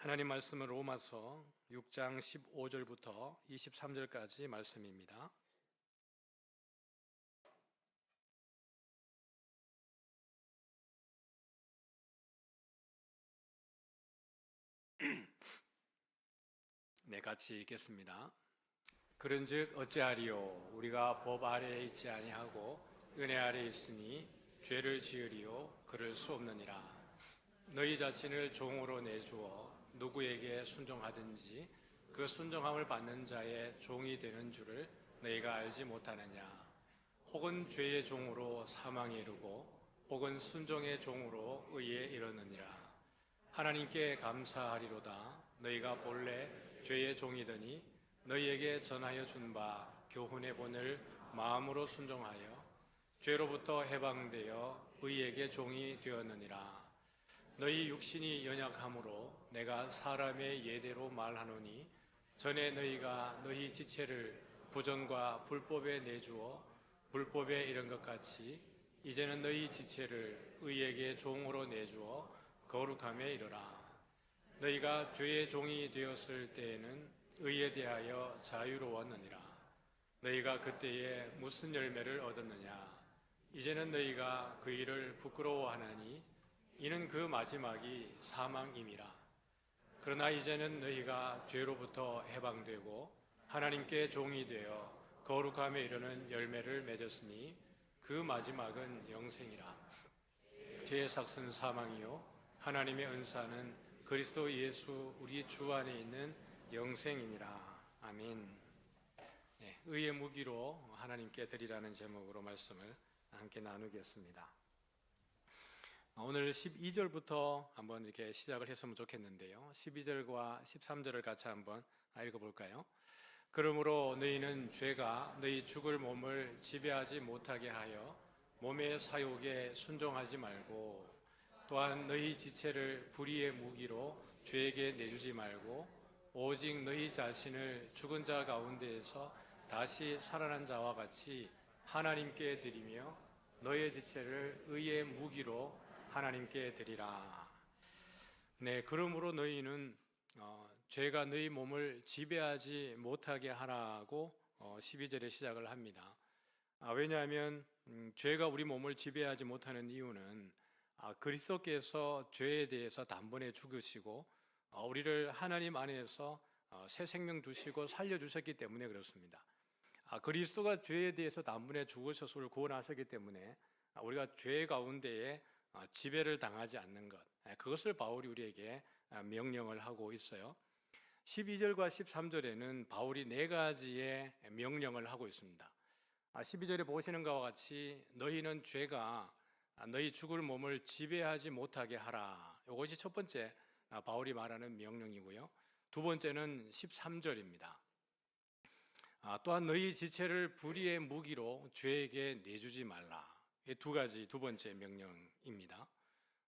하나님 말씀은 로마서 6장 15절부터 23절까지 말씀입니다. 네, 같이 읽겠습니다. 그런즉 어찌하리요? 우리가 법 아래에 있지 아니하고 은혜 아래에 있으니 죄를 지으리요? 그럴 수 없느니라. 너희 자신을 종으로 내주어 누구에게 순종하든지 그 순종함을 받는 자의 종이 되는 줄을 너희가 알지 못하느냐? 혹은 죄의 종으로 사망에 이르고 혹은 순종의 종으로 의에 이르느니라. 하나님께 감사하리로다. 너희가 본래 죄의 종이더니 너희에게 전하여 준 바 교훈의 본을 마음으로 순종하여 죄로부터 해방되어 의에게 종이 되었느니라. 너희 육신이 연약함으로 내가 사람의 예대로 말하노니 전에 너희가 너희 지체를 부정과 불법에 내주어 불법에 이른 것 같이 이제는 너희 지체를 의에게 종으로 내주어 거룩함에 이르라. 너희가 죄의 종이 되었을 때에는 의에 대하여 자유로웠느니라. 너희가 그때에 무슨 열매를 얻었느냐? 이제는 너희가 그 일을 부끄러워하나니 이는 그 마지막이 사망임이라. 그러나 이제는 너희가 죄로부터 해방되고 하나님께 종이 되어 거룩함에 이르는 열매를 맺었으니 그 마지막은 영생이라. 죄의 삭은 사망이요 하나님의 은사는 그리스도 예수 우리 주 안에 있는 영생이니라. 아멘. 네, 의의 무기로 하나님께 드리라는 제목으로 말씀을 함께 나누겠습니다. 오늘 12절부터 한번 이렇게 시작을 했으면 좋겠는데요. 12절과 13절을 같이 한번 읽어볼까요? 그러므로 너희는 죄가 너희 죽을 몸을 지배하지 못하게 하여 몸의 사욕에 순종하지 말고 또한 너희 지체를 불의의 무기로 죄에게 내주지 말고 오직 너희 자신을 죽은 자 가운데에서 다시 살아난 자와 같이 하나님께 드리며 너희의 지체를 의의 무기로 하나님께 드리라. 네, 그러므로 너희는 죄가 너희 몸을 지배하지 못하게 하라고 12절에 시작을 합니다. 왜냐하면 죄가 우리 몸을 지배하지 못하는 이유는 그리스도께서 죄에 대해서 단번에 죽으시고 우리를 하나님 안에서 새 생명 주시고 살려주셨기 때문에 그렇습니다. 그리스도가 죄에 대해서 단번에 죽으셔서 우리를 구원하셨기 때문에 우리가 죄 가운데에 지배를 당하지 않는 것, 그것을 바울이 우리에게 명령을 하고 있어요. 12절과 13절에는 바울이 네 가지의 명령을 하고 있습니다. 12절에 보시는 것과 같이 너희는 죄가 너희 죽을 몸을 지배하지 못하게 하라. 이것이 첫 번째 바울이 말하는 명령이고요. 두 번째는 13절입니다. 또한 너희 지체를 불의의 무기로 죄에게 내주지 말라. 이 두 번째 명령입니다.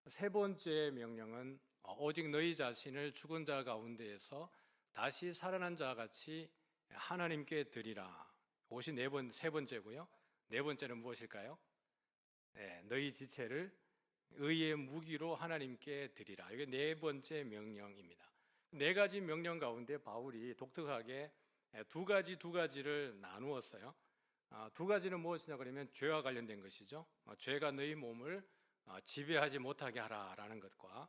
세 번째 명령은 오직 너희 자신을 죽은 자 가운데에서 다시 살아난 자 같이 하나님께 드리라. 이것이 세 번째고요. 네 번째는 무엇일까요? 네, 너희 지체를 의의 무기로 하나님께 드리라. 이게 네 번째 명령입니다. 네 가지 명령 가운데 바울이 독특하게 두 가지를 나누었어요. 두 가지는 무엇이냐 그러면 죄와 관련된 것이죠. 죄가 너희 몸을 지배하지 못하게 하라라는 것과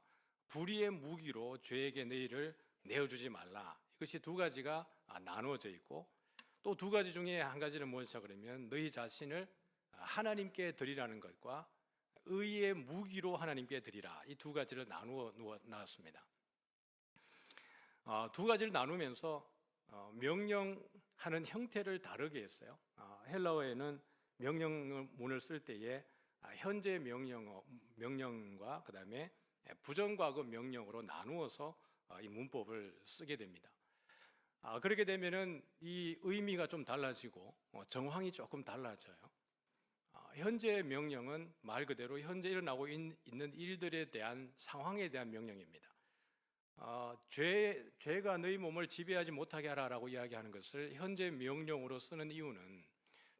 불의의 무기로 죄에게 너희를 내어주지 말라. 이것이 두 가지가 나누어져 있고 또 두 가지 중에 한 가지는 무엇이냐 그러면 너희 자신을 하나님께 드리라는 것과 의의 무기로 하나님께 드리라. 이 두 가지를 나누어 놨습니다. 두 가지를 나누면서 명령하는 형태를 다르게 했어요. 헬라어에는 명령문을 쓸 때에 현재 명령과 그 다음에 부정과거 명령으로 나누어서 이 문법을 쓰게 됩니다. 그렇게 되면은 이 의미가 좀 달라지고 정황이 조금 달라져요. 현재 명령은 말 그대로 현재 일어나고 있는 일들에 대한 상황에 대한 명령입니다. 죄가 너희 몸을 지배하지 못하게 하라라고 이야기하는 것을 현재 명령으로 쓰는 이유는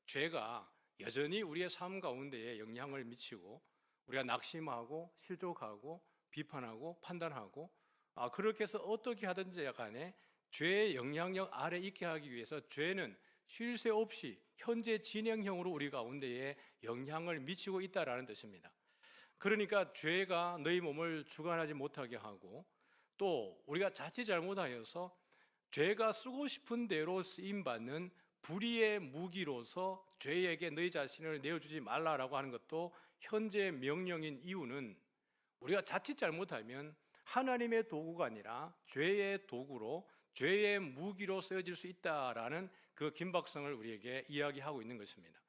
죄가 여전히 우리의 삶 가운데에 영향을 미치고 우리가 낙심하고 실족하고 비판하고 판단하고 그렇게 해서 어떻게 하든지 간에 죄의 영향력 아래 있게 하기 위해서 죄는 쉴 새 없이 현재 진행형으로 우리 가운데에 영향을 미치고 있다라는 뜻입니다. 그러니까 죄가 너희 몸을 주관하지 못하게 하고, 또 우리가 자칫 잘못하여서 죄가 쓰고 싶은 대로 쓰임받는 불의의 무기로서 죄에게 너희 자신을 내어주지 말라라고 하는 것도 현재 명령인 이유는, 우리가 자칫 잘못하면 하나님의 도구가 아니라 죄의 도구로, 죄의 무기로 쓰여질 수 있다라는 그 긴박성을 우리에게 이야기하고 있는 것입니다.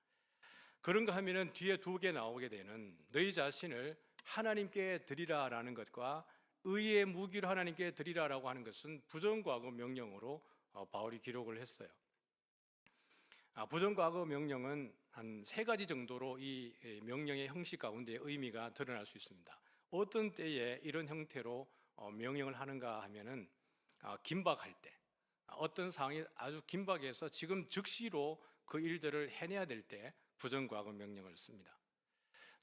그런가 하면은 뒤에 두 개 나오게 되는 너희 자신을 하나님께 드리라라는 것과 의의 무기로 하나님께 드리라라고 하는 것은 부정과거 명령으로 바울이 기록을 했어요. 부정과거 명령은 한 세 가지 정도로 이 명령의 형식 가운데 의미가 드러날 수 있습니다. 어떤 때에 이런 형태로 명령을 하는가 하면은 긴박할 때, 어떤 상황이 아주 긴박해서 지금 즉시로 그 일들을 해내야 될 때 부정과거 명령을 씁니다.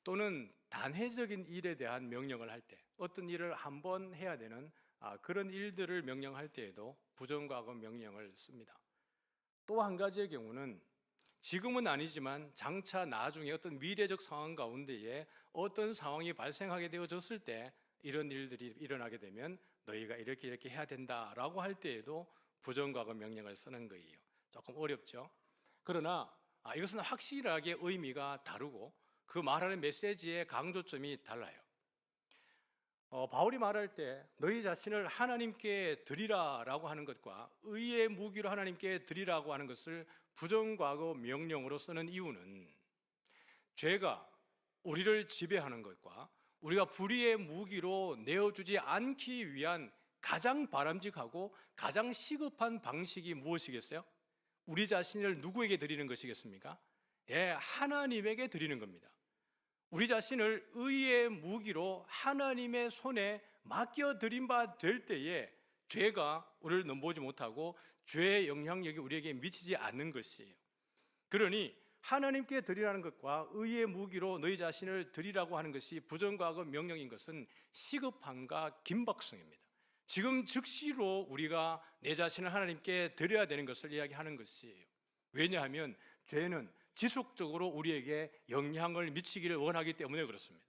또는 단회적인 일에 대한 명령을 할 때, 어떤 일을 한번 해야 되는 그런 일들을 명령할 때에도 부정과거 명령을 씁니다. 또 한 가지의 경우는 지금은 아니지만 장차 나중에 어떤 미래적 상황 가운데에 어떤 상황이 발생하게 되어졌을 때, 이런 일들이 일어나게 되면 너희가 이렇게 해야 된다라고 할 때에도 부정과거 명령을 쓰는 거예요. 조금 어렵죠? 그러나 이것은 확실하게 의미가 다르고 그 말하는 메시지의 강조점이 달라요. 바울이 말할 때 너희 자신을 하나님께 드리라라고 하는 것과 의의 무기로 하나님께 드리라고 하는 것을 부정과거 명령으로 쓰는 이유는, 죄가 우리를 지배하는 것과 우리가 불의의 무기로 내어주지 않기 위한 가장 바람직하고 가장 시급한 방식이 무엇이겠어요? 우리 자신을 누구에게 드리는 것이겠습니까? 하나님에게 드리는 겁니다. 우리 자신을 의의 무기로 하나님의 손에 맡겨드린 바 될 때에 죄가 우리를 넘보지 못하고 죄의 영향력이 우리에게 미치지 않는 것이에요. 그러니 하나님께 드리라는 것과 의의 무기로 너희 자신을 드리라고 하는 것이 부정과거 명령인 것은 시급함과 긴박성입니다. 지금 즉시로 우리가 내 자신을 하나님께 드려야 되는 것을 이야기하는 것이에요. 왜냐하면 죄는 지속적으로 우리에게 영향을 미치기를 원하기 때문에 그렇습니다.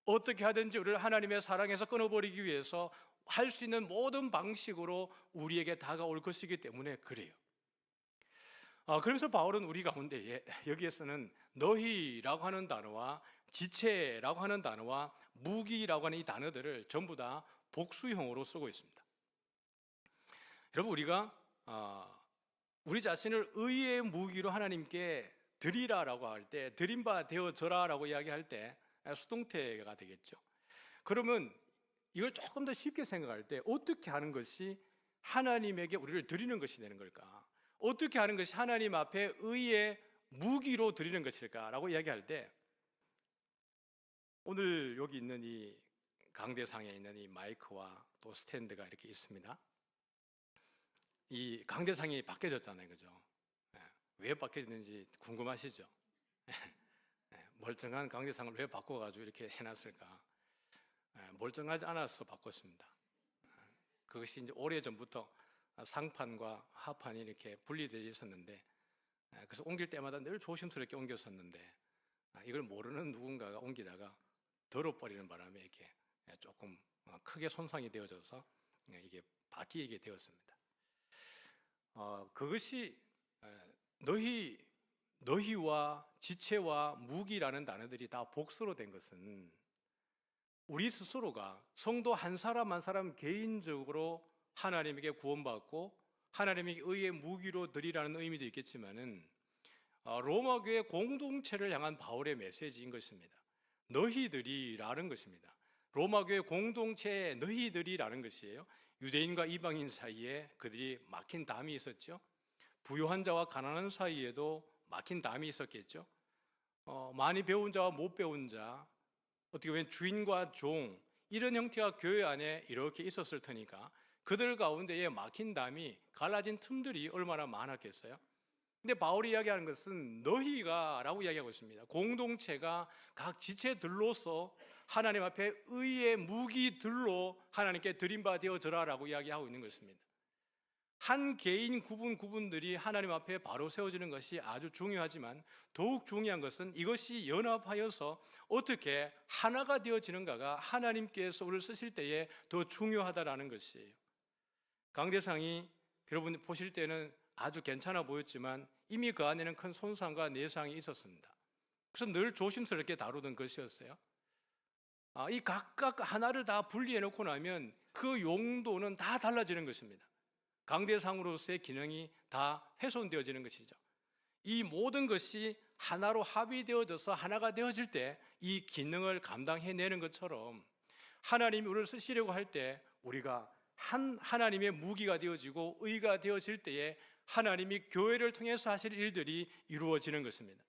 어떻게 하든지 우리를 하나님의 사랑에서 끊어버리기 위해서 할 수 있는 모든 방식으로 우리에게 다가올 것이기 때문에 그래요. 그래서 바울은 우리 가운데 여기에서는 너희라고 하는 단어와 지체라고 하는 단어와 무기라고 하는 이 단어들을 전부 다 복수형으로 쓰고 있습니다. 여러분, 우리가 우리 자신을 의의 무기로 하나님께 드리라라고 할 때, 드린 바 되어져라라고 이야기할 때 수동태가 되겠죠. 그러면 이걸 조금 더 쉽게 생각할 때 어떻게 하는 것이 하나님에게 우리를 드리는 것이 되는 걸까? 어떻게 하는 것이 하나님 앞에 의의 무기로 드리는 것일까라고 이야기할 때, 오늘 여기 있는 이 강대상에 있는 이 마이크와 또 스탠드가 이렇게 있습니다. 이 강대상이 바뀌어졌잖아요, 그죠? 왜 바뀌었는지 궁금하시죠? 멀쩡한 강대상을 왜 바꿔가지고 이렇게 해놨을까? 멀쩡하지 않아서 바꿨습니다. 그것이 이제 오래전부터 상판과 하판이 이렇게 분리되어 있었는데, 그래서 옮길 때마다 늘 조심스럽게 옮겼었는데, 이걸 모르는 누군가가 옮기다가 덜어버리는 바람에 이렇게 조금 크게 손상이 되어져서 이게 바뀌게 되었습니다. 그것이 너희와 지체와 무기라는 단어들이 다 복수로 된 것은 우리 스스로가, 성도 한 사람 한 사람 개인적으로 하나님에게 구원받고 하나님에게 의의 무기로 드리라는 의미도 있겠지만은 로마 교회 공동체를 향한 바울의 메시지인 것입니다. 너희들이라는 것입니다. 로마 교회 공동체의 너희들이라는 것이에요. 유대인과 이방인 사이에 그들이 막힌 담이 있었죠. 부유한 자와 가난한 사이에도 막힌 담이 있었겠죠. 많이 배운 자와 못 배운 자, 어떻게 보면 주인과 종, 이런 형태가 교회 안에 이렇게 있었을 테니까 그들 가운데에 막힌 담이, 갈라진 틈들이 얼마나 많았겠어요. 근데 바울이 이야기하는 것은 너희가 라고 이야기하고 있습니다. 공동체가 각 지체들로서 하나님 앞에 의의 무기들로 하나님께 드림바 되어져라라고 이야기하고 있는 것입니다. 한 개인 구분들이 하나님 앞에 바로 세워지는 것이 아주 중요하지만 더욱 중요한 것은 이것이 연합하여서 어떻게 하나가 되어지는가가 하나님께서 우리를 쓰실 때에 더 중요하다라는 것이에요. 강대상이 여러분 보실 때는 아주 괜찮아 보였지만 이미 그 안에는 큰 손상과 내상이 있었습니다. 그래서 늘 조심스럽게 다루던 것이었어요. 이 각각 하나를 다 분리해 놓고 나면 그 용도는 다 달라지는 것입니다. 강대상으로서의 기능이 다 훼손되어지는 것이죠. 이 모든 것이 하나로 합의되어져서 하나가 되어질 때 이 기능을 감당해내는 것처럼 하나님이 우리를 쓰시려고 할 때 우리가 하나님의 무기가 되어지고 의가 되어질 때에 하나님이 교회를 통해서 하실 일들이 이루어지는 것입니다.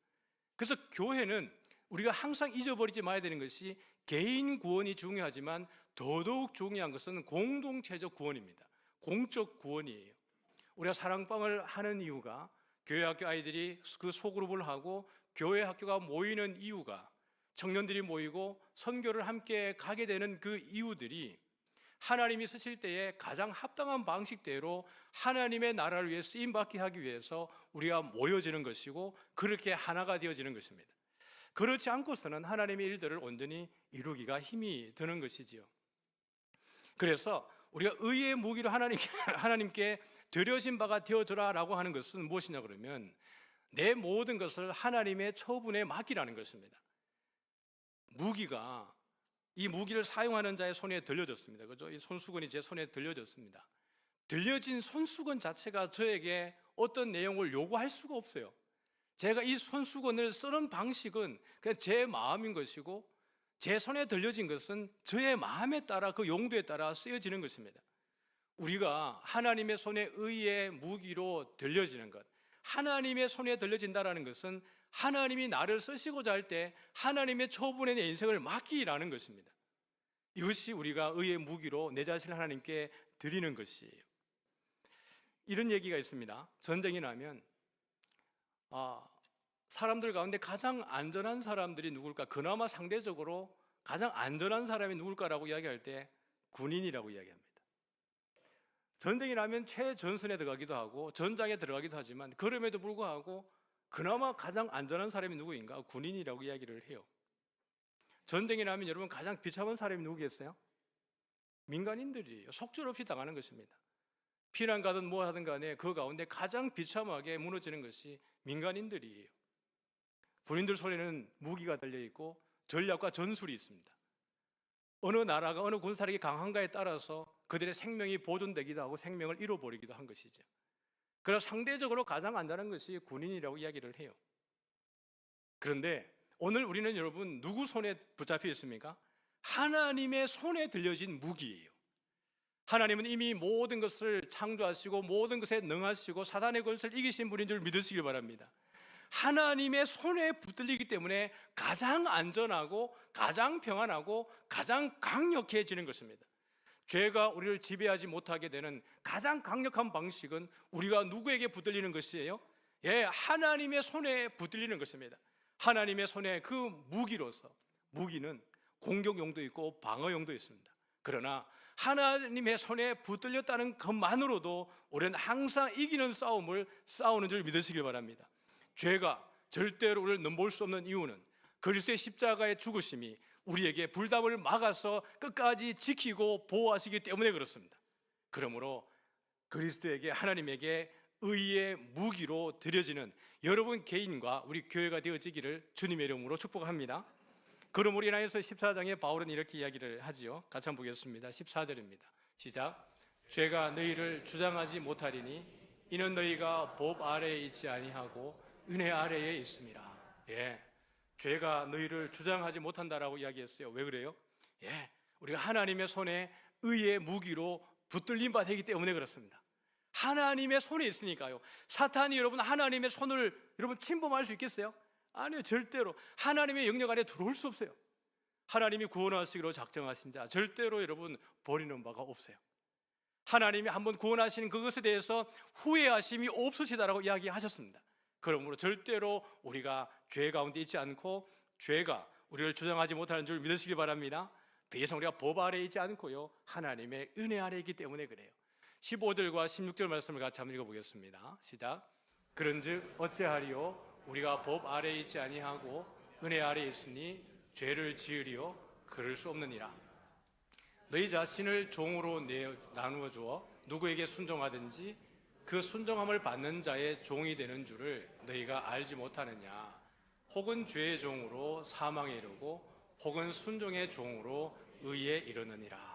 그래서 교회는 우리가 항상 잊어버리지 말아야 되는 것이 개인 구원이 중요하지만 더더욱 중요한 것은 공동체적 구원입니다. 공적 구원이에요. 우리가 사랑방을 하는 이유가 교회 학교 아이들이 그 소그룹을 하고 교회 학교가 모이는 이유가 청년들이 모이고 선교를 함께 가게 되는 그 이유들이 하나님이 쓰실 때에 가장 합당한 방식대로 하나님의 나라를 위해 쓰임받게 하기 위해서 우리가 모여지는 것이고 그렇게 하나가 되어지는 것입니다. 그렇지 않고서는 하나님의 일들을 온전히 이루기가 힘이 드는 것이지요. 그래서 우리가 의의 무기로 하나님께 드려진 바가 되어져라라고 하는 것은 무엇이냐 그러면 내 모든 것을 하나님의 처분에 맡기라는 것입니다. 무기가 이 무기를 사용하는 자의 손에 들려졌습니다. 그죠? 이 손수건이 제 손에 들려졌습니다. 들려진 손수건 자체가 저에게 어떤 내용을 요구할 수가 없어요. 제가 이 손수건을 쓰는 방식은 그냥 제 마음인 것이고 제 손에 들려진 것은 저의 마음에 따라 그 용도에 따라 쓰여지는 것입니다. 우리가 하나님의 손에 의의 무기로 들려지는 것, 하나님의 손에 들려진다는 것은 하나님이 나를 쓰시고자 할 때 하나님의 처분에 내 인생을 맡기라는 것입니다. 이것이 우리가 의의 무기로 내 자신을 하나님께 드리는 것이에요. 이런 얘기가 있습니다. 전쟁이 나면 사람들 가운데 가장 안전한 사람들이 누굴까? 그나마 상대적으로 가장 안전한 사람이 누굴까라고 이야기할 때 군인이라고 이야기합니다. 전쟁이 나면 최전선에 들어가기도 하고 전장에 들어가기도 하지만 그럼에도 불구하고 그나마 가장 안전한 사람이 누구인가? 군인이라고 이야기를 해요. 전쟁이 나면 여러분 가장 비참한 사람이 누구겠어요? 민간인들이에요. 속절없이 당하는 것입니다. 피난 가든 뭐 하든 간에 그 가운데 가장 비참하게 무너지는 것이 민간인들이에요. 군인들 손에는 무기가 달려있고 전략과 전술이 있습니다. 어느 나라가 어느 군사력이 강한가에 따라서 그들의 생명이 보존되기도 하고 생명을 잃어버리기도 한 것이죠. 그래서 상대적으로 가장 안전한 것이 군인이라고 이야기를 해요. 그런데 오늘 우리는 여러분 누구 손에 붙잡혀 있습니까? 하나님의 손에 들려진 무기예요. 하나님은 이미 모든 것을 창조하시고 모든 것에 능하시고 사단의 권세를 이기신 분인 줄 믿으시길 바랍니다. 하나님의 손에 붙들리기 때문에 가장 안전하고 가장 평안하고 가장 강력해지는 것입니다. 죄가 우리를 지배하지 못하게 되는 가장 강력한 방식은 우리가 누구에게 붙들리는 것이에요? 하나님의 손에 붙들리는 것입니다. 하나님의 손에 그 무기로서, 무기는 공격용도 있고 방어용도 있습니다. 그러나 하나님의 손에 붙들렸다는 것만으로도 우리는 항상 이기는 싸움을 싸우는 줄 믿으시길 바랍니다. 죄가 절대로 우리를 넘볼 수 없는 이유는 그리스도의 십자가의 죽으심이 우리에게 불담을 막아서 끝까지 지키고 보호하시기 때문에 그렇습니다. 그러므로 그리스도에게, 하나님에게 의의 무기로 드려지는 여러분 개인과 우리 교회가 되어지기를 주님의 이름으로 축복합니다. 그러므로 인하여서 14장에 바울은 이렇게 이야기를 하지요. 같이 한번 보겠습니다. 14절입니다. 시작. 죄가 너희를 주장하지 못하리니 이는 너희가 법 아래에 있지 아니하고 은혜 아래에 있습니다. 죄가 너희를 주장하지 못한다라고 이야기했어요. 왜 그래요? 우리가 하나님의 손에 의의 무기로 붙들림 바 되기 때문에 그렇습니다. 하나님의 손에 있으니까요. 사탄이 여러분 하나님의 손을 여러분 침범할 수 있겠어요? 아니요, 절대로. 하나님의 영역 안에 들어올 수 없어요. 하나님이 구원하시기로 작정하신 자 절대로 여러분 버리는 바가 없어요. 하나님이 한번 구원하신 그것에 대해서 후회하심이 없으시다라고 이야기하셨습니다. 그러므로 절대로 우리가 죄 가운데 있지 않고 죄가 우리를 주장하지 못하는 줄 믿으시기 바랍니다. 더 이상 우리가 법 아래에 있지 않고요, 하나님의 은혜 아래에 있기 때문에 그래요. 15절과 16절 말씀을 같이 한번 읽어보겠습니다. 시작. 그런즉 어찌하리요? 우리가 법 아래에 있지 아니하고 은혜 아래에 있으니 죄를 지으리요? 그럴 수 없느니라. 너희 자신을 종으로 나누어 주어 누구에게 순종하든지 그 순종함을 받는 자의 종이 되는 줄을 너희가 알지 못하느냐? 혹은 죄의 종으로 사망에 이르고 혹은 순종의 종으로 의에 이르느니라.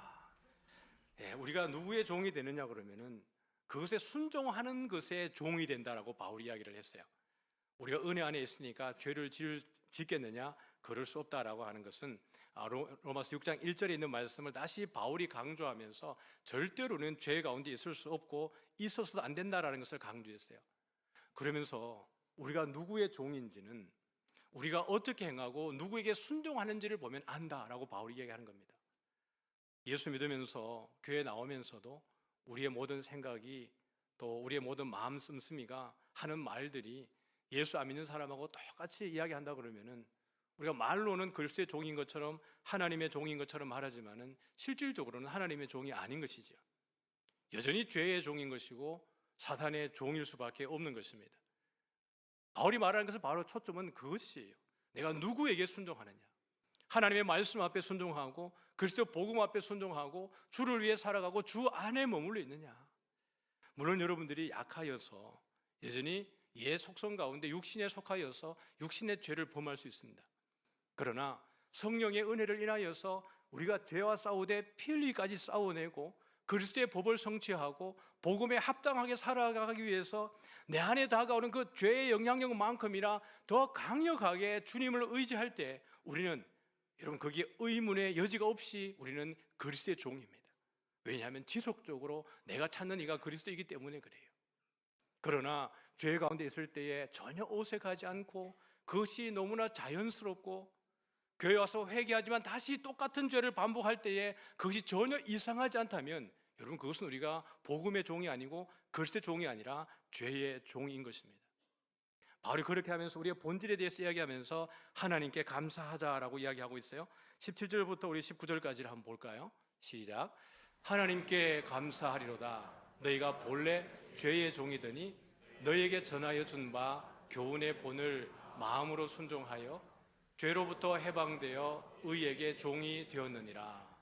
우리가 누구의 종이 되느냐 그러면은 그것에 순종하는 것에 종이 된다라고 바울이 이야기를 했어요. 우리가 은혜 안에 있으니까 죄를 짓겠느냐? 그럴 수 없다라고 하는 것은 로마서 6장 1절에 있는 말씀을 다시 바울이 강조하면서 절대로는 죄 가운데 있을 수 없고 있어서도 안 된다라는 것을 강조했어요. 그러면서 우리가 누구의 종인지는 우리가 어떻게 행하고 누구에게 순종하는지를 보면 안다라고 바울이 얘기하는 겁니다. 예수 믿으면서 교회 나오면서도 우리의 모든 생각이 또 우리의 모든 마음 씀씀이가 하는 말들이 예수 안 믿는 사람하고 똑같이 이야기한다 그러면은 우리가 말로는 그리스도의 종인 것처럼 하나님의 종인 것처럼 말하지만은 실질적으로는 하나님의 종이 아닌 것이죠. 여전히 죄의 종인 것이고 사탄의 종일 수밖에 없는 것입니다. 바울이 말하는 것은 바로 초점은 그것이에요. 내가 누구에게 순종하느냐? 하나님의 말씀 앞에 순종하고 그리스도 복음 앞에 순종하고 주를 위해 살아가고 주 안에 머물러 있느냐? 물론 여러분들이 약하여서 여전히 옛 속성 가운데 육신에 속하여서 육신의 죄를 범할 수 있습니다. 그러나 성령의 은혜를 인하여서 우리가 죄와 싸우되 피 흘리기까지 싸워내고 그리스도의 법을 성취하고 복음에 합당하게 살아가기 위해서 내 안에 다가오는 그 죄의 영향력만큼이나 더 강력하게 주님을 의지할 때 우리는 여러분 거기에 의문의 여지가 없이 우리는 그리스도의 종입니다. 왜냐하면 지속적으로 내가 찾는 이가 그리스도이기 때문에 그래요. 그러나 죄 가운데 있을 때에 전혀 어색하지 않고 그것이 너무나 자연스럽고 교회 와서 회개하지만 다시 똑같은 죄를 반복할 때에 그것이 전혀 이상하지 않다면 여러분 그것은 우리가 복음의 종이 아니고 그리스도의 종이 아니라 죄의 종인 것입니다. 바울이 그렇게 하면서 우리의 본질에 대해서 이야기하면서 하나님께 감사하자라고 이야기하고 있어요. 17절부터 우리 19절까지를 한번 볼까요? 시작. 하나님께 감사하리로다. 너희가 본래 죄의 종이더니 너희에게 전하여 준 바 교훈의 본을 마음으로 순종하여 죄로부터 해방되어 의에게 종이 되었느니라.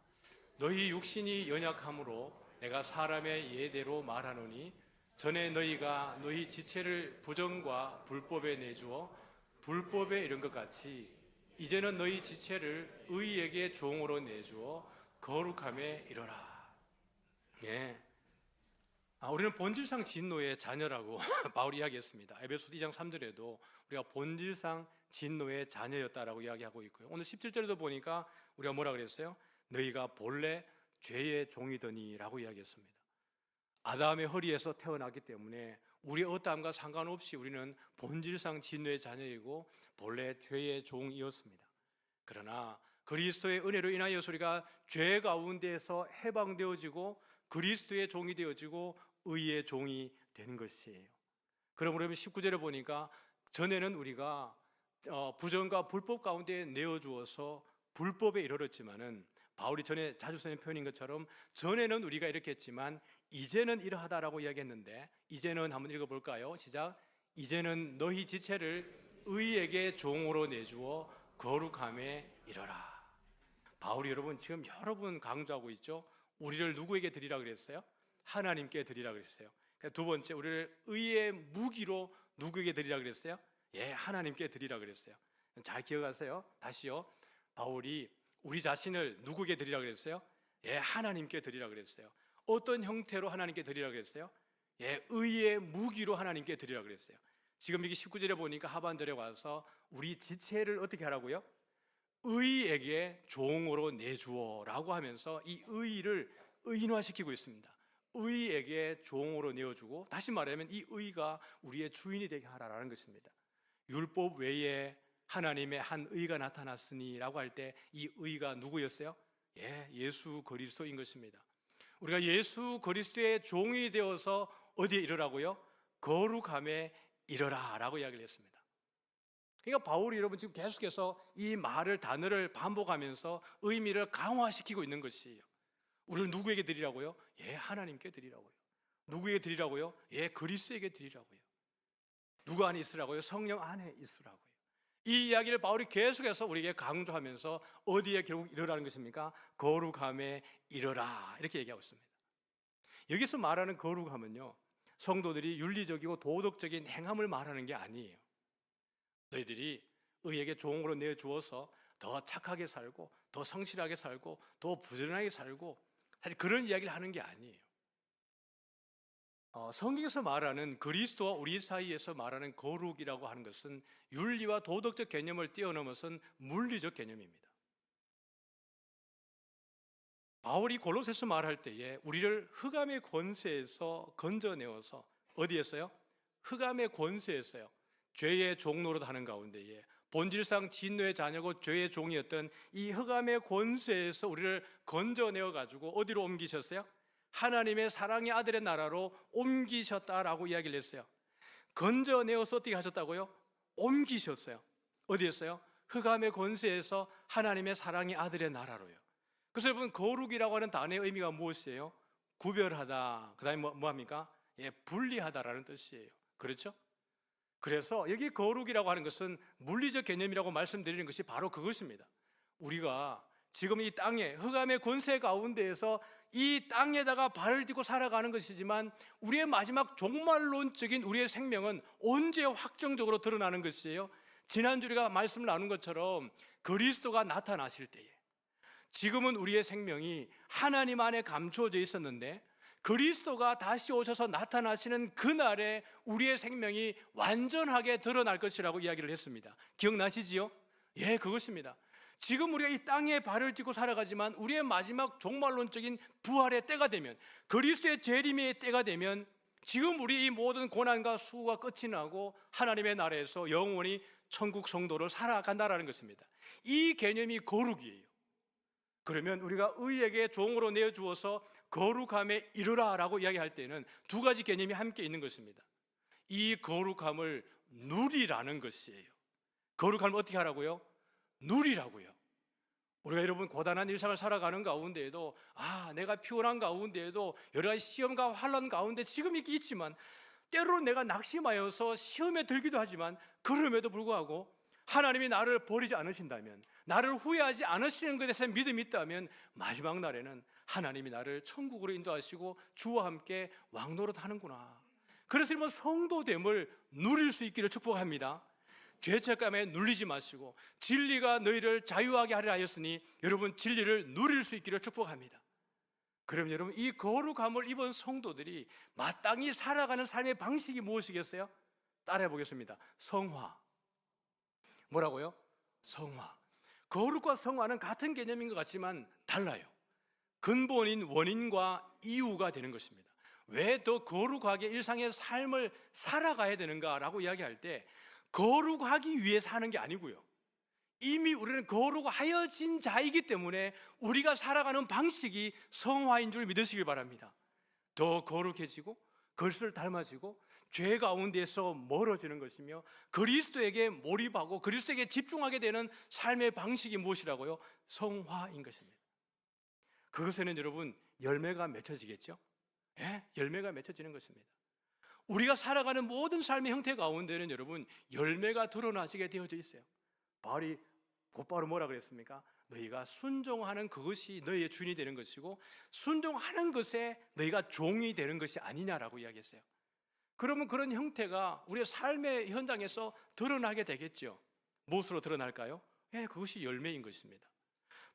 너희 육신이 연약함으로 내가 사람의 예대로 말하노니 전에 너희가 너희 지체를 부정과 불법에 내주어 불법에 이른 것 같이 이제는 너희 지체를 의에게 종으로 내주어 거룩함에 이르라. 우리는 본질상 진노의 자녀라고 바울이 이야기했습니다. 에베소서 2장 3절에도 우리가 본질상 진노의 자녀였다라고 이야기하고 있고요. 오늘 17절에도 보니까 우리가 뭐라 그랬어요? 너희가 본래 죄의 종이더니라고 이야기했습니다. 아담의 허리에서 태어났기 때문에 우리의 어떠함과 상관없이 우리는 본질상 진노의 자녀이고 본래 죄의 종이었습니다. 그러나 그리스도의 은혜로 인하여서 우리가 죄 가운데에서 해방되어지고 그리스도의 종이 되어지고 의의 종이 되는 것이에요. 그러므로 19절에 보니까 전에는 우리가 부정과 불법 가운데 내어주어서 불법에 이르렀지만은 바울이 전에 자주 쓰는 표현인 것처럼 전에는 우리가 이렇게 했지만 이제는 이러하다라고 이야기했는데 이제는 한번 읽어볼까요? 시작. 이제는 너희 지체를 의에게 종으로 내주어 거룩함에 이르라. 바울이 여러분 지금 여러 번 강조하고 있죠. 우리를 누구에게 드리라 그랬어요? 하나님께 드리라 그랬어요. 두 번째, 우리를 의의 무기로 누구에게 드리라 그랬어요? 하나님께 드리라 그랬어요. 잘 기억하세요. 다시요. 바울이 우리 자신을 누구에게 드리라 그랬어요? 하나님께 드리라 그랬어요. 어떤 형태로 하나님께 드리라 그랬어요? 의의 무기로 하나님께 드리라 그랬어요. 지금 여기 19절에 보니까 하반절에 와서 우리 지체를 어떻게 하라고요? 의에게 종으로 내주어라고 하면서 이 의를 의인화시키고 있습니다. 의에게 종으로 내어주고, 다시 말하면 이 의가 우리의 주인이 되게 하라라는 것입니다. 율법 외에 하나님의 한 의가 나타났으니 라고 할 때 이 의가 누구였어요? 예수 그리스도인 것입니다. 우리가 예수 그리스도의 종이 되어서 어디에 이르라고요? 거룩함에 이르라 라고 이야기를 했습니다. 그러니까 바울이 여러분 지금 계속해서 이 말을 단어를 반복하면서 의미를 강화시키고 있는 것이에요. 우리를 누구에게 드리라고요? 예, 하나님께 드리라고요. 누구에게 드리라고요? 예, 그리스도에게 드리라고요. 누구 안에 있으라고요? 성령 안에 있으라고요. 이 이야기를 바울이 계속해서 우리에게 강조하면서 어디에 결국 이르라는 것입니까? 거룩함에 이르라, 이렇게 얘기하고 있습니다. 여기서 말하는 거룩함은요, 성도들이 윤리적이고 도덕적인 행함을 말하는 게 아니에요. 너희들이 의에게 종으로 내주어서 더 착하게 살고 더 성실하게 살고 더 부지런하게 살고, 사실 그런 이야기를 하는 게 아니에요. 성경에서 말하는 그리스도와 우리 사이에서 말하는 거룩이라고 하는 것은 윤리와 도덕적 개념을 뛰어넘어선 물리적 개념입니다. 바울이 골로새서 말할 때에 우리를 흑암의 권세에서 건져내어서, 어디에서요? 흑암의 권세에서요, 죄의 종노릇 하는 가운데에 본질상 진노의 자녀고 죄의 종이었던 이 흑암의 권세에서 우리를 건져내어 가지고 어디로 옮기셨어요? 하나님의 사랑의 아들의 나라로 옮기셨다라고 이야기를 했어요. 건져내어서 어떻게 하셨다고요? 옮기셨어요. 어디였어요? 흑암의 권세에서 하나님의 사랑의 아들의 나라로요. 그래서 여러분, 거룩이라고 하는 단어의 의미가 무엇이에요? 구별하다, 그 다음에 뭐합니까? 예, 분리하다라는 뜻이에요. 그렇죠? 그래서 여기 거룩이라고 하는 것은 물리적 개념이라고 말씀드리는 것이 바로 그것입니다. 우리가 지금 이 땅에 흑암의 권세 가운데에서 이 땅에다가 발을 딛고 살아가는 것이지만 우리의 마지막 종말론적인 우리의 생명은 언제 확정적으로 드러나는 것이에요? 지난주 우리가 말씀을 나눈 것처럼 그리스도가 나타나실 때에, 지금은 우리의 생명이 하나님 안에 감추어져 있었는데 그리스도가 다시 오셔서 나타나시는 그날에 우리의 생명이 완전하게 드러날 것이라고 이야기를 했습니다. 기억나시지요? 예, 그것입니다. 지금 우리가 이 땅에 발을 딛고 살아가지만 우리의 마지막 종말론적인 부활의 때가 되면, 그리스도의 재림의 때가 되면, 지금 우리 이 모든 고난과 수고가 끝이 나고 하나님의 나라에서 영원히 천국 성도를 살아간다라는 것입니다. 이 개념이 거룩이에요. 그러면 우리가 의에게 종으로 내어주어서 거룩함에 이르라라고 이야기할 때는 두 가지 개념이 함께 있는 것입니다. 이 거룩함을 누리라는 것이에요. 거룩함을 어떻게 하라고요? 누리라고요. 우리가 여러분 고단한 일상을 살아가는 가운데에도, 내가 피곤한 가운데에도 여러 가지 시험과 환난 가운데 지금 있지만, 때로는 내가 낙심하여서 시험에 들기도 하지만, 그럼에도 불구하고 하나님이 나를 버리지 않으신다면, 나를 후회하지 않으시는 것에 대해서 믿음이 있다면, 마지막 날에는 하나님이 나를 천국으로 인도하시고 주와 함께 왕노릇 하는구나. 그래서 여러분, 성도됨을 누릴 수 있기를 축복합니다. 죄책감에 눌리지 마시고 진리가 너희를 자유하게 하려 하였으니 여러분, 진리를 누릴 수 있기를 축복합니다. 그럼 여러분, 이 거룩함을 입은 성도들이 마땅히 살아가는 삶의 방식이 무엇이겠어요? 따라해 보겠습니다. 성화. 뭐라고요? 성화. 거룩과 성화는 같은 개념인 것 같지만 달라요. 근본인 원인과 이유가 되는 것입니다. 왜 더 거룩하게 일상의 삶을 살아가야 되는가라고 이야기할 때, 거룩하기 위해서 하는 게 아니고요, 이미 우리는 거룩하여진 자이기 때문에 우리가 살아가는 방식이 성화인 줄 믿으시길 바랍니다. 더 거룩해지고 그리스도를 닮아지고 죄 가운데서 멀어지는 것이며 그리스도에게 몰입하고 그리스도에게 집중하게 되는 삶의 방식이 무엇이라고요? 성화인 것입니다. 그것에는 여러분, 열매가 맺혀지겠죠? 예? 열매가 맺혀지는 것입니다. 우리가 살아가는 모든 삶의 형태 가운데는 여러분, 열매가 드러나시게 되어져 있어요. 바울이 곧바로 뭐라 그랬습니까? 너희가 순종하는 그것이 너희의 주인이 되는 것이고 순종하는 것에 너희가 종이 되는 것이 아니냐라고 이야기했어요. 그러면 그런 형태가 우리의 삶의 현장에서 드러나게 되겠죠. 무엇으로 드러날까요? 예, 그것이 열매인 것입니다.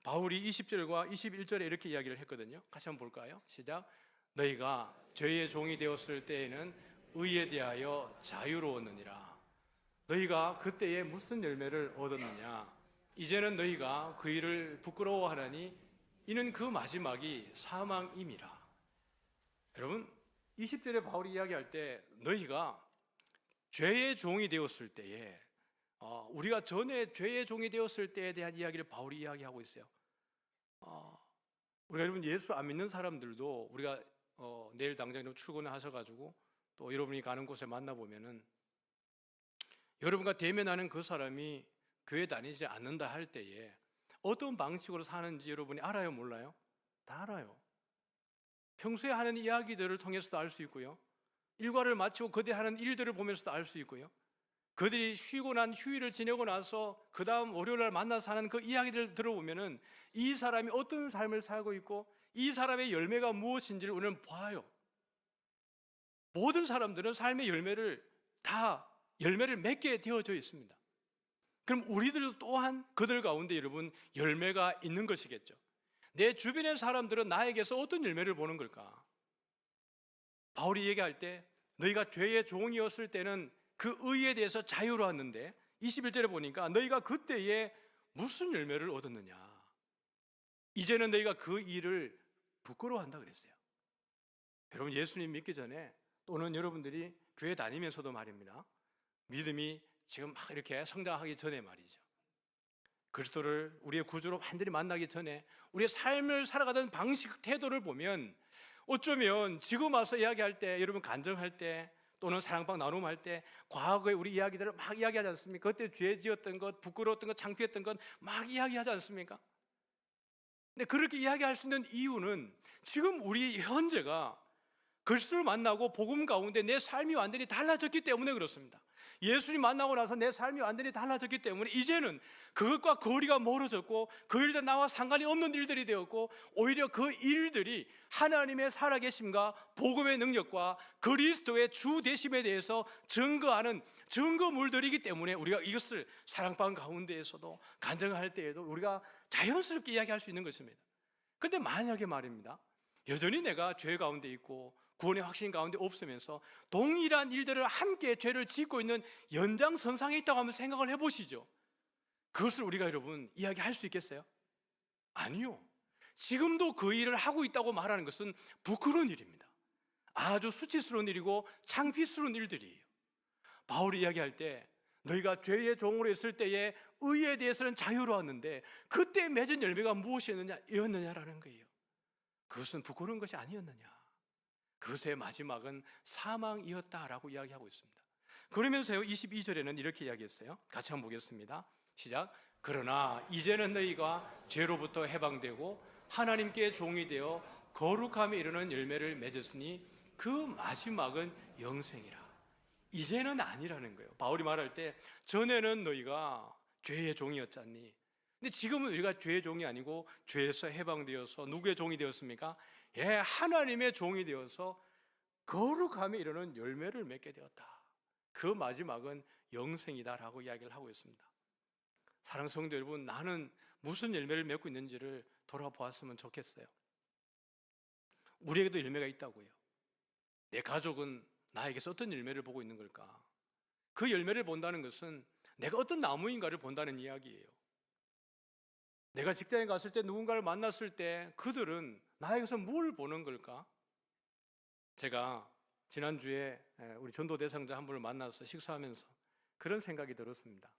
바울이 20절과 21절에 이렇게 이야기를 했거든요. 같이 한번 볼까요? 시작. 너희가 죄의 종이 되었을 때에는 의에 대하여 자유로웠느니라. 너희가 그때에 무슨 열매를 얻었느냐? 이제는 너희가 그 일을 부끄러워하나니 이는 그 마지막이 사망임이라. 여러분, 20절에 바울이 이야기할 때 너희가 죄의 종이 되었을 때에, 우리가 전에 죄의 종이 되었을 때에 대한 이야기를 바울이 이야기하고 있어요. 우리가 여러분, 예수 안 믿는 사람들도 우리가 내일 당장 출근을 하셔가지고 또 여러분이 가는 곳에 만나보면은 여러분과 대면하는 그 사람이 교회 다니지 않는다 할 때에 어떤 방식으로 사는지 여러분이 알아요, 몰라요? 다 알아요. 평소에 하는 이야기들을 통해서도 알 수 있고요, 일과를 마치고 그때 하는 일들을 보면서도 알 수 있고요, 그들이 쉬고 난 휴일을 지내고 나서 그 다음 월요일날 만나서 하는 그 이야기들을 들어보면은 이 사람이 어떤 삶을 살고 있고 이 사람의 열매가 무엇인지를 우리는 봐요. 모든 사람들은 삶의 열매를 맺게 되어져 있습니다. 그럼 우리들도 또한 그들 가운데 여러분 열매가 있는 것이겠죠. 내 주변의 사람들은 나에게서 어떤 열매를 보는 걸까? 바울이 얘기할 때 너희가 죄의 종이었을 때는 그 의에 대해서 자유로웠는데 21절에 보니까 너희가 그때에 무슨 열매를 얻었느냐? 이제는 너희가 그 일을 부끄러워한다 그랬어요. 여러분, 예수님 믿기 전에 또는 여러분들이 교회 다니면서도 말입니다, 믿음이 지금 막 이렇게 성장하기 전에 말이죠, 그리스도를 우리의 구주로 완전히 만나기 전에 우리의 삶을 살아가던 방식, 태도를 보면 어쩌면 지금 와서 이야기할 때, 여러분 간증할 때 또는 사랑방 나눔할 때 과거의 우리 이야기들을 막 이야기하지 않습니까? 그때 죄 지었던 것, 부끄러웠던 것, 창피했던 것 막 이야기하지 않습니까? 근데 그렇게 이야기할 수 있는 이유는 지금 우리 현재가 그리스도를 만나고 복음 가운데 내 삶이 완전히 달라졌기 때문에 그렇습니다. 예수님 만나고 나서 내 삶이 완전히 달라졌기 때문에 이제는 그것과 거리가 멀어졌고 그 일들 나와 상관이 없는 일들이 되었고 오히려 그 일들이 하나님의 살아계심과 복음의 능력과 그리스도의 주 되심에 대해서 증거하는 증거물들이기 때문에 우리가 이것을 사랑방 가운데에서도 간증할 때에도 우리가 자연스럽게 이야기할 수 있는 것입니다. 그런데 만약에 말입니다, 여전히 내가 죄 가운데 있고 구원의 확신 가운데 없으면서 동일한 일들을 함께 죄를 짓고 있는 연장선상에 있다고 하면 생각을 해보시죠. 그것을 우리가 여러분 이야기할 수 있겠어요? 아니요. 지금도 그 일을 하고 있다고 말하는 것은 부끄러운 일입니다. 아주 수치스러운 일이고 창피스러운 일들이에요. 바울이 이야기할 때 너희가 죄의 종으로 있을 때에 의에 대해서는 자유로웠는데 그때 맺은 열매가 무엇이었느냐라는 거예요. 그것은 부끄러운 것이 아니었느냐, 그것의 마지막은 사망이었다라고 이야기하고 있습니다. 그러면서요 22절에는 이렇게 이야기했어요. 같이 한번 보겠습니다. 시작. 그러나 이제는 너희가 죄로부터 해방되고 하나님께 종이 되어 거룩함에 이르는 열매를 맺었으니 그 마지막은 영생이라. 이제는 아니라는 거예요. 바울이 말할 때 전에는 너희가 죄의 종이었잖니, 근데 지금은 우리가 죄의 종이 아니고 죄에서 해방되어서 누구의 종이 되었습니까? 하나님의 종이 되어서 거룩함에 이르는 열매를 맺게 되었다. 그 마지막은 영생이다라고 이야기를 하고 있습니다. 사랑하는 성도 여러분, 나는 무슨 열매를 맺고 있는지를 돌아보았으면 좋겠어요. 우리에게도 열매가 있다고요. 내 가족은 나에게서 어떤 열매를 보고 있는 걸까? 그 열매를 본다는 것은 내가 어떤 나무인가를 본다는 이야기예요. 내가 직장에 갔을 때 누군가를 만났을 때 그들은 나에게서 뭘 보는 걸까? 제가 지난주에 우리 전도 대상자 한 분을 만나서 식사하면서 그런 생각이 들었습니다.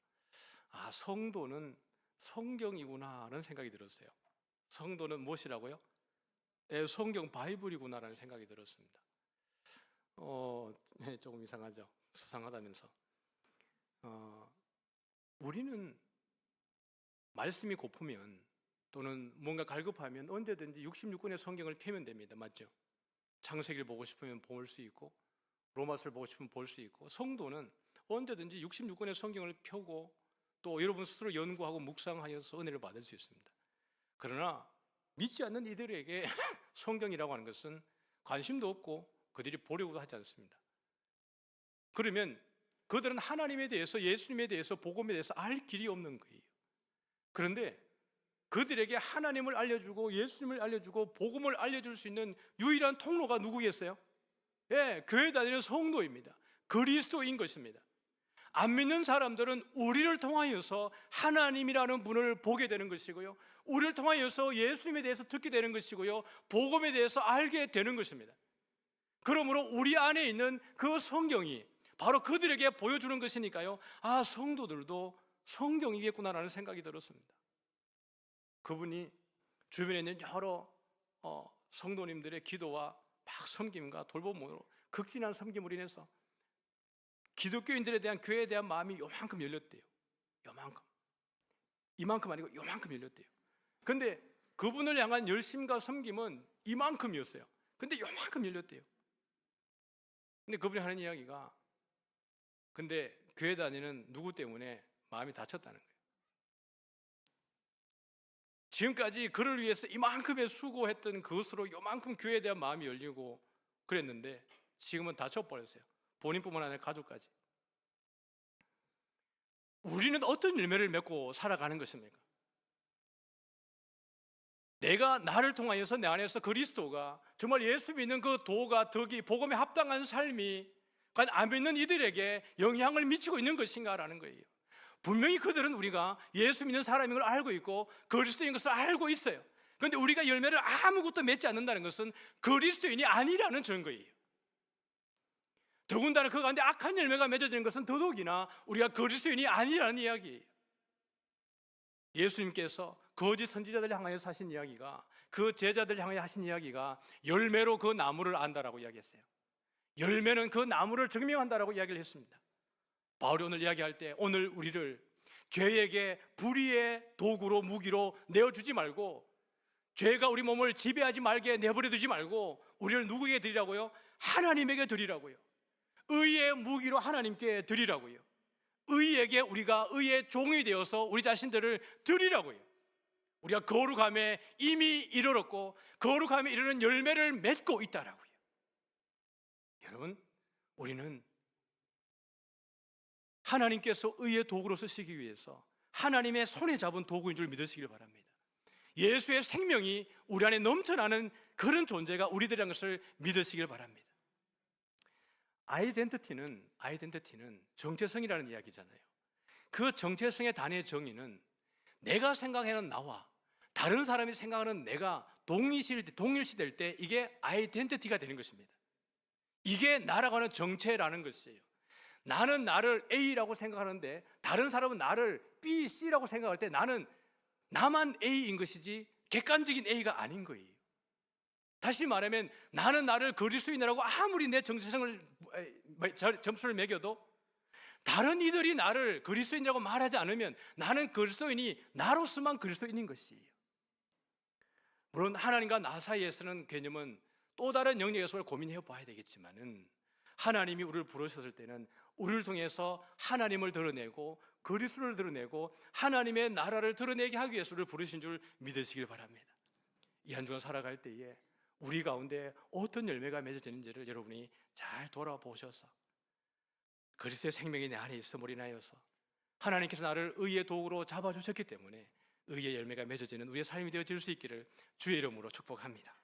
아, 성도는 성경이구나 라는 생각이 들었어요. 성도는 무엇이라고요? 성경 바이블이구나 라는 생각이 들었습니다. 조금 이상하죠? 수상하다면서. 우리는 말씀이 고프면 또는 뭔가 갈급하면 언제든지 66권의 성경을 펴면 됩니다. 맞죠? 창세기를 보고 싶으면 볼 수 있고 로마서를 보고 싶으면 볼 수 있고, 성도는 언제든지 66권의 성경을 펴고 또 여러분 스스로 연구하고 묵상하여서 은혜를 받을 수 있습니다. 그러나 믿지 않는 이들에게 성경이라고 하는 것은 관심도 없고 그들이 보려고도 하지 않습니다. 그러면 그들은 하나님에 대해서, 예수님에 대해서, 복음에 대해서 알 길이 없는 거예요. 그런데 그들에게 하나님을 알려주고 예수님을 알려주고 복음을 알려줄 수 있는 유일한 통로가 누구겠어요? 교회 다니는 성도입니다. 그리스도인 것입니다. 안 믿는 사람들은 우리를 통하여서 하나님이라는 분을 보게 되는 것이고요, 우리를 통하여서 예수님에 대해서 듣게 되는 것이고요, 복음에 대해서 알게 되는 것입니다. 그러므로 우리 안에 있는 그 성경이 바로 그들에게 보여주는 것이니까요, 아, 성도들도 성경이겠구나라는 생각이 들었습니다. 그분이 주변에 있는 여러 성도님들의 기도와 막 섬김과 돌봄으로 극진한 섬김으로 인해서 기독교인들에 대한 교회에 대한 마음이 요만큼 열렸대요. 요만큼. 이만큼 아니고 요만큼 열렸대요. 근데 그분을 향한 열심과 섬김은 이만큼이었어요. 근데 요만큼 열렸대요. 근데 그분이 하는 이야기가, 근데 교회 다니는 누구 때문에 마음이 다쳤다는 거예요. 지금까지 그를 위해서 이만큼의 수고했던 그것으로 요만큼 교회에 대한 마음이 열리고 그랬는데 지금은 다쳐버렸어요. 본인뿐만 아니라 가족까지. 우리는 어떤 열매를 맺고 살아가는 것입니까? 내가 나를 통하여서 내 안에서 그리스도가 정말 예수 믿는 그 도가 덕이 복음에 합당한 삶이 과연 안 믿는 이들에게 영향을 미치고 있는 것인가라는 거예요. 분명히 그들은 우리가 예수 믿는 사람인 걸 알고 있고 그리스도인 것을 알고 있어요. 그런데 우리가 열매를 아무것도 맺지 않는다는 것은 그리스도인이 아니라는 증거예요. 더군다나 그 가운데 악한 열매가 맺어지는 것은 더더욱이나 우리가 그리스도인이 아니라는 이야기예요. 예수님께서 거짓 선지자들 향하여 하신 이야기가, 그 제자들 향하여 하신 이야기가 열매로 그 나무를 안다라고 이야기했어요. 열매는 그 나무를 증명한다라고 이야기를 했습니다. 바울이 오늘 이야기할 때 오늘 우리를 죄에게 불의의 도구로 무기로 내어주지 말고, 죄가 우리 몸을 지배하지 말게 내버려 두지 말고 우리를 누구에게 드리라고요? 하나님에게 드리라고요. 의의 무기로 하나님께 드리라고요. 의에게 우리가 의의 종이 되어서 우리 자신들을 드리라고요. 우리가 거룩함에 이미 이르렀고 거룩함에 이르는 열매를 맺고 있다라고요. 여러분, 우리는 하나님께서 의의 도구로 쓰시기 위해서 하나님의 손에 잡은 도구인 줄 믿으시길 바랍니다. 예수의 생명이 우리 안에 넘쳐나는 그런 존재가 우리들이라는 것을 믿으시길 바랍니다. 아이덴티티는 정체성이라는 이야기잖아요. 그 정체성의 단위의 정의는 내가 생각하는 나와 다른 사람이 생각하는 내가 동일시될 때 이게 아이덴티티가 되는 것입니다. 이게 나라고 하는 정체라는 것이에요. 나는 나를 A라고 생각하는데 다른 사람은 나를 B, C라고 생각할 때 나만 A인 것이지 객관적인 A가 아닌 거예요. 다시 말하면 나는 나를 그리스도인이라고 아무리 내 정체성을 점수를 매겨도 다른 이들이 나를 그리스도인이라고 말하지 않으면 나는 그리스도인이 나로서만 그리스도인인 것이에요. 물론 하나님과 나 사이에서는 개념은 또 다른 영역에서 고민해 봐야 되겠지만은 하나님이 우리를 부르셨을 때는 우리를 통해서 하나님을 드러내고 그리스도를 드러내고 하나님의 나라를 드러내게 하기 위해서 우리를 부르신 줄 믿으시길 바랍니다. 이 한 주간 살아갈 때에 우리 가운데 어떤 열매가 맺어지는지를 여러분이 잘 돌아보셔서 그리스도의 생명이 내 안에 있음으로 인하여서 하나님께서 나를 의의 도구로 잡아주셨기 때문에 의의 열매가 맺어지는 우리의 삶이 되어질 수 있기를 주의 이름으로 축복합니다.